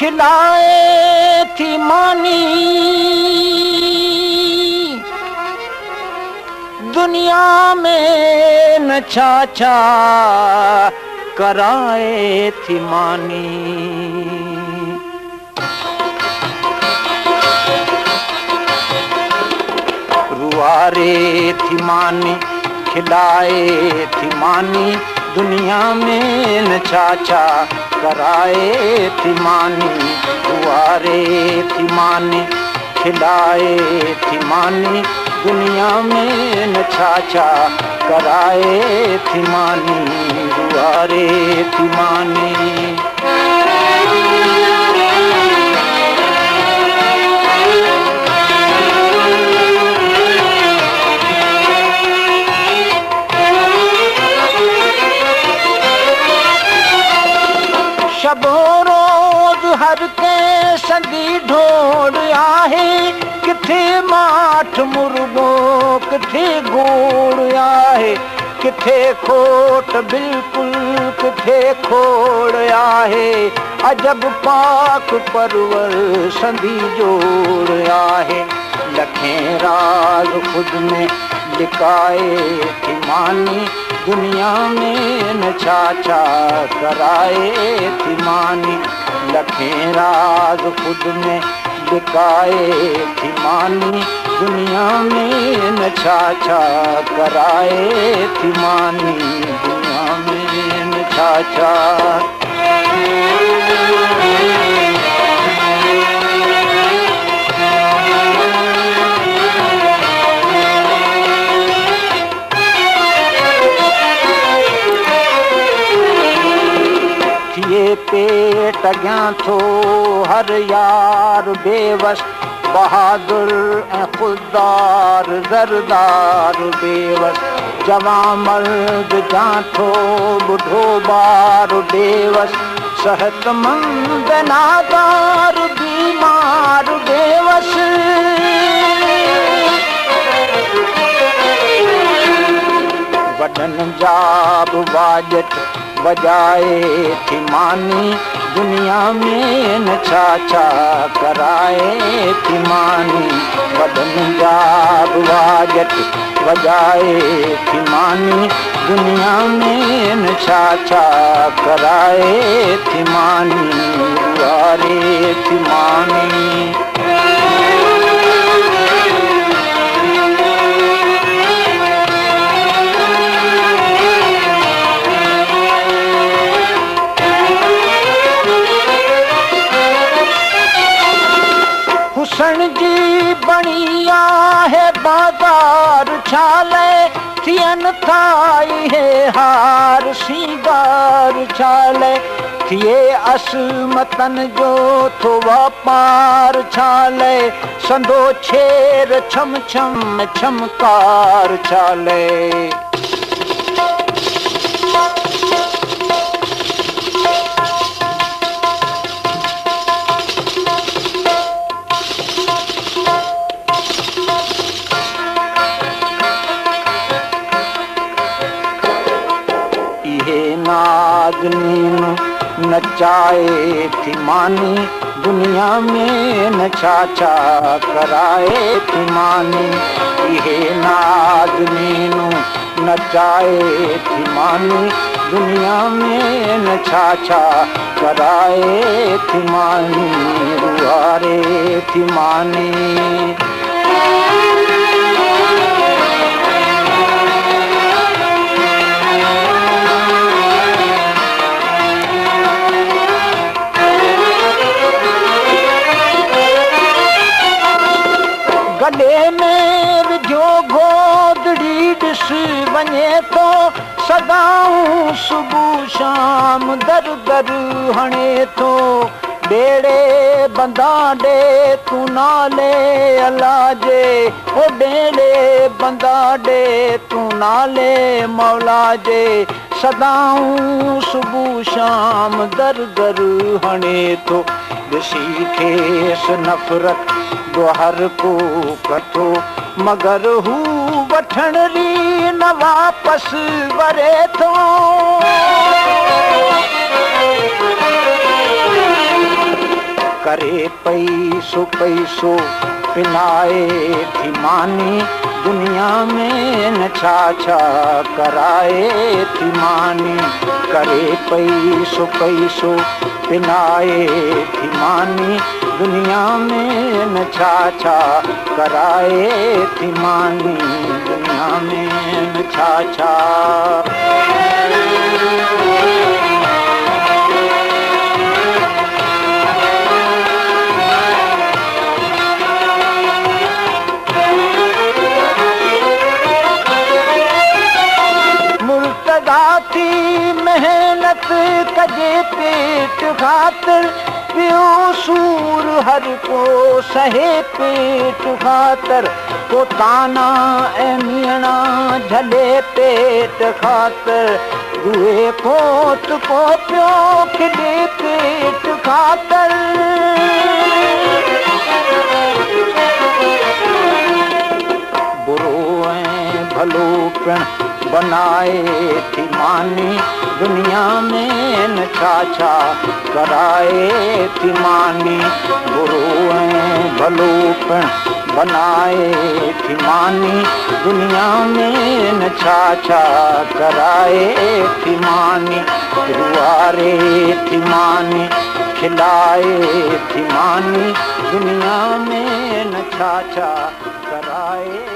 खिलाए थी मानी दुनिया में न छा कराए थी मानी। रुआरे थी मानी खिलाए थी मानी दुनिया में न छा कराए थी मानी। रुआरे थी मानी खिलाए थी मानी दुनिया में न छा कराए थी मानी। रुआरे थी मानी शबो रोज हर के संगी ढोल आहे किथे माठ मुर्गो किथे गोड़ आहे किथे खोट बिल्कुल किथे खोड़ आहे अजब पाक परवर संधी जोड़ आहे। लखें राज खुद में लिकाए थी मानी दुनिया में न छा कराए थी मानी। लखें राज खुद में लिकाए थी मानी दुनिया में न छा कराए थी मानी। दुनिया में न छा पेट अॻियां थो हर यार बेवस बहादुर ऐं ख़ुददार ज़रदार बेवस जवां मर्द जांथो ॿुढो ॿार बेवस सेहतमंद नादार बीमार बेवस। वॾनि जा बि वाजट बजाए थी मानी दुनिया में न छा कराए थी मानी। वॾनि जा बि वाजट बजाए थी मानी दुनिया में न छा कराए थी मानी। रुआरे थी मानी हुसन जी बणी आहे बाज़ार छाले थियनि था इहे हार सींगार छाले थिए असमतन जो थो वापार छाले संदो छेर छम छम छमकार छाले। नागनीन नचाए थी मानी दुनिया में न छा कराए थी मानी। इहे नागनीन नचाए थी मानी दुनिया में न छा कराए थी मानी। रुआरे थी मानी गले में विझो गोदड़ी ॾिस वञे थो सदाऊं सुबुह शाम दर दर हणे थो ॾेड़े बंदा ॾे तूं नाले अल्लाह जे ओ ॾेड़े बंदा ॾे तूं नाले मौला जे सदाऊं सुबुह शाम दर दर हणे थो। ॾिसी खेसि नफ़रत जो हर को कथो मगर हू वठण री न वापसि वरे थो। करे पैसो पैसो पिनाए थी मानी दुनिया में न छा छा कराए थी मानी करे पैसो पैसो पिनाए थी मानी दुनिया में न छा छा कराए थी मानी दुनिया में न छा छा थी मेहनत कजे पेट खातिर पियो सूर हर को सहे पेट खातिर को ताना ऐं मीणा झले पेट खातिर दुए कोत को पियो खिले पेट खातिर बुरो ऐं भलो पिण बनाए थी मानी दुनिया में न छा छा कराए थी मानी बुरो ऐं भलो पिण बनाए थी मानी दुनिया में न छा छा कराए थी मानी रुआरे थी मानी खिलाए थी मानी दुनिया में न छा छा कराए